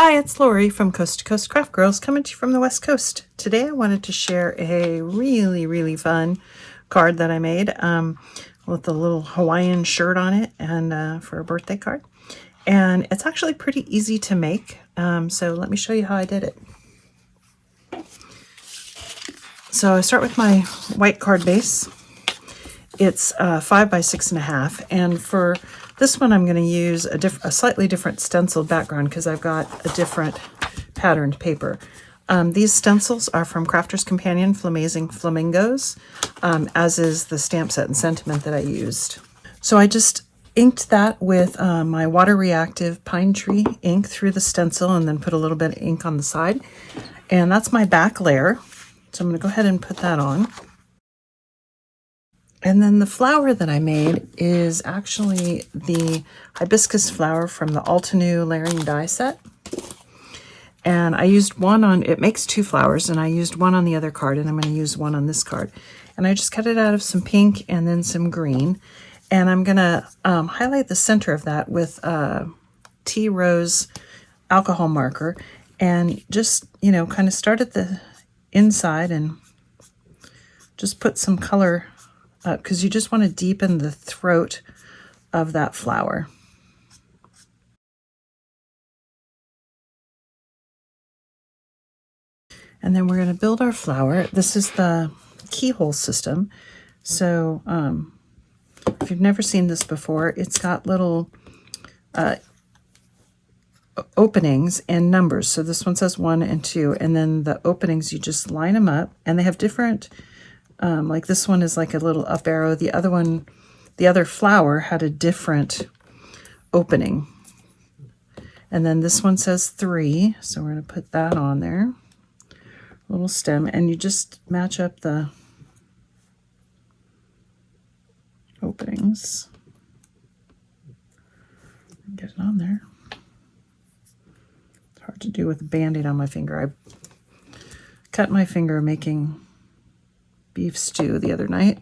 Hi, it's Lori from Coast to Coast Craft Girls, coming to you from the West Coast. Today I wanted to share a really fun card that I made with a little Hawaiian shirt on it, and for a birthday card. And it's actually pretty easy to make, so let me show you how I did it. So I start with my white card base. It's 5 by 6.5, and for this one I'm going to use a slightly different stenciled background because I've got a different patterned paper. These stencils are from Crafter's Companion Flamazing Flamingos, as is the stamp set and sentiment that I used. So I just inked that with my water reactive pine tree ink through the stencil and then put a little bit of ink on the side. And that's my back layer. So I'm going to go ahead and put that on. And then the flower that I made is actually the hibiscus flower from the Altenew layering die set. And I used one on, it makes two flowers, and I used one on the other card, and I'm going to use one on this card. And I just cut it out of some pink and then some green. And I'm going to highlight the center of that with tea rose alcohol marker, and just, you know, kind of start at the inside and just put some color because you just want to deepen the throat of that flower. And then we're going to build our flower. This is the keyhole system. So if you've never seen this before, it's got little openings and numbers. So this one says 1 and 2, and then the openings, you just line them up, and they have different, like this one is like a little up arrow. The other one, the other flower had a different opening. And then this one says 3, so we're going to put that on there. Little stem, and you just match up the openings. Get it on there. It's hard to do with a Band-Aid on my finger. I cut my finger making beef stew the other night,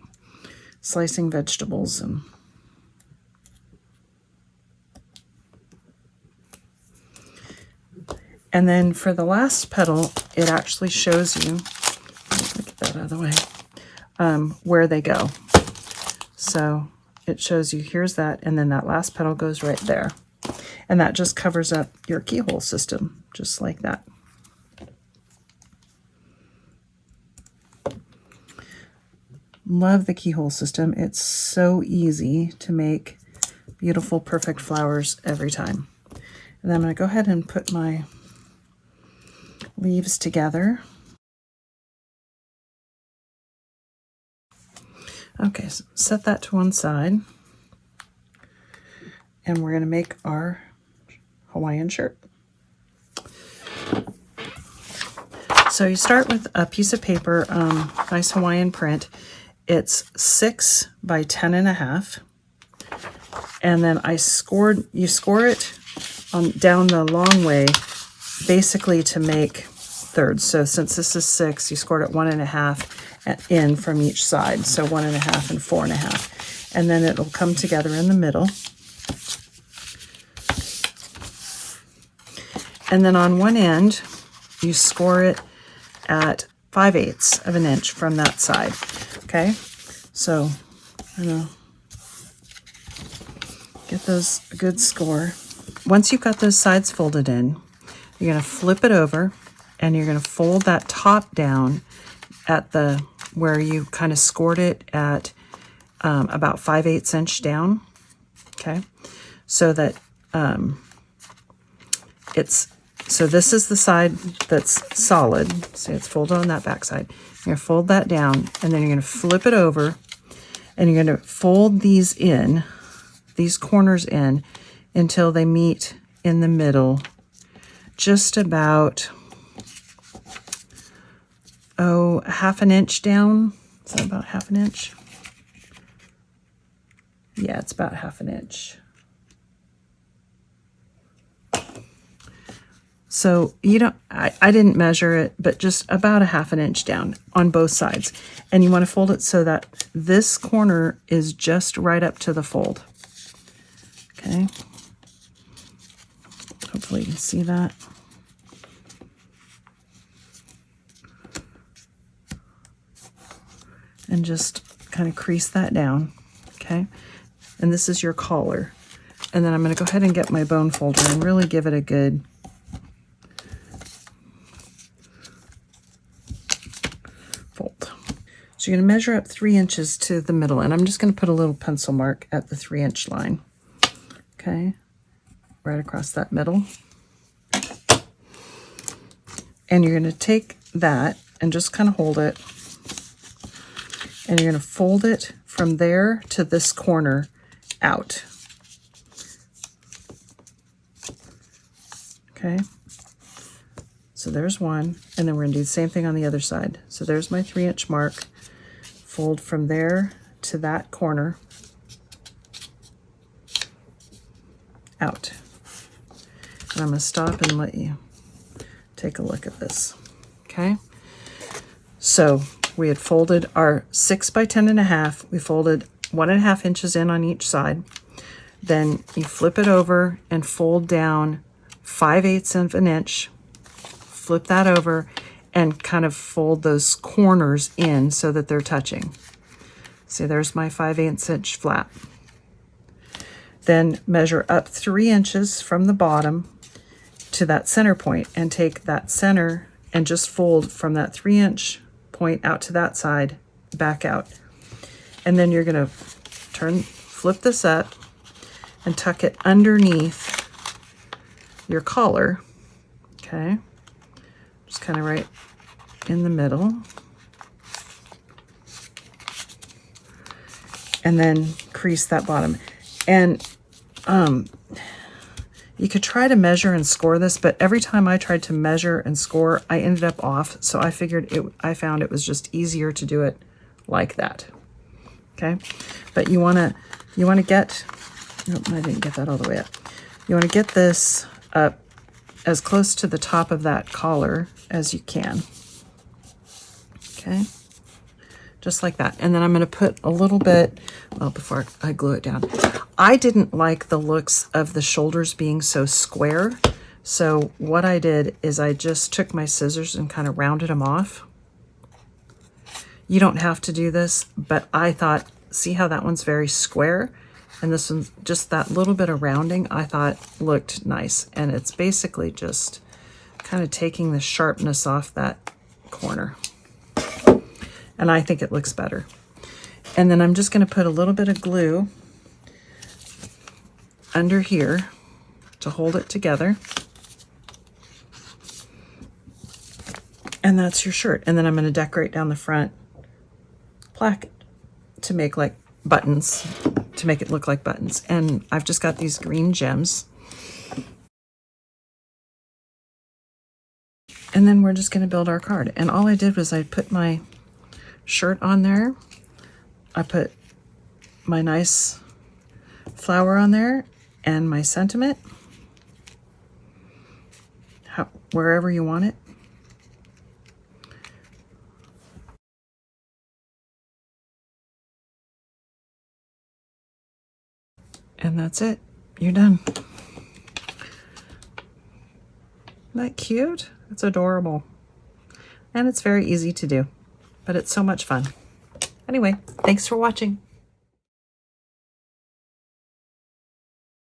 slicing vegetables, and then for the last petal, it actually shows you, get that out of the way, where they go. So it shows you, here's that, and then that last petal goes right there. And that just covers up your keyhole system, just like that. Love the keyhole system. It's so easy to make beautiful, perfect flowers every time. And then I'm going to go ahead and put my leaves together. Okay, so set that to one side. And we're going to make our Hawaiian shirt. So you start with a piece of paper, nice Hawaiian print. It's 6 by 10.5. And then you score it down the long way, basically to make thirds. So since this is 6, you scored it 1.5 in from each side. So 1.5 and 4.5. And then it'll come together in the middle. And then on one end, you score it at 5/8 of an inch from that side. Okay, so I'm gonna get those a good score. Once you've got those sides folded in, you're gonna flip it over, and you're gonna fold that top down at the where you kind of scored it at about 5/8 inch down. Okay, so that so this is the side that's solid. So it's folded on that back side. You're going to fold that down, and then you're going to flip it over, and you're going to fold these in, these corners in, until they meet in the middle, just about, half an inch down. Is that about half an inch? Yeah, it's about half an inch. So you don't, I didn't measure it, but just about a half an inch down on both sides. And you want to fold it so that this corner is just right up to the fold. Okay. Hopefully you can see that. and just kind of crease that down, okay? And this is your collar. And then I'm going to go ahead and get my bone folder and really give it a good fold. So you're going to measure up 3 inches to the middle, and I'm just going to put a little pencil mark at the 3-inch line, okay? Right across that middle. And you're going to take that and just kind of hold it, and you're going to fold it from there to this corner out. Okay, so there's one, and then we're going to do the same thing on the other side. So there's my 3-inch mark. Fold from there to that corner out. And I'm going to stop and let you take a look at this. Okay, so we had folded our 6 by 10.5. We folded 1.5 inches in on each side. Then you flip it over and fold down 5/8 of an inch. Flip that over and kind of fold those corners in so that they're touching. See, there's my 5/8 inch flap. Then measure up 3 inches from the bottom to that center point, and take that center and just fold from that 3-inch point out to that side, back out. And then you're going to flip this up and tuck it underneath your collar, okay? Just kind of right in the middle. And then crease that bottom. And you could try to measure and score this, but every time I tried to measure and score, I ended up off. So I found it was just easier to do it like that. Okay, but you want to get, nope, I didn't get that all the way up. You want to get this up as close to the top of that collar as you can. Okay, just like that. And then I'm going to put a little bit, well, before I glue it down, I didn't like the looks of the shoulders being so square. So what I did is I just took my scissors and kind of rounded them off. You don't have to do this, but I thought, see how that one's very square? And this one's just that little bit of rounding I thought looked nice. And it's basically just kind of taking the sharpness off that corner. And I think it looks better. And then I'm just going to put a little bit of glue under here to hold it together. And that's your shirt. And then I'm going to decorate down the front placket to make like buttons, to make it look like buttons. And I've just got these green gems. And then we're just going to build our card. And all I did was I put my shirt on there. I put my nice flower on there and my sentiment, wherever you want it. And that's it. You're done. Isn't that cute? It's adorable. And it's very easy to do, but it's so much fun. Anyway, thanks for watching.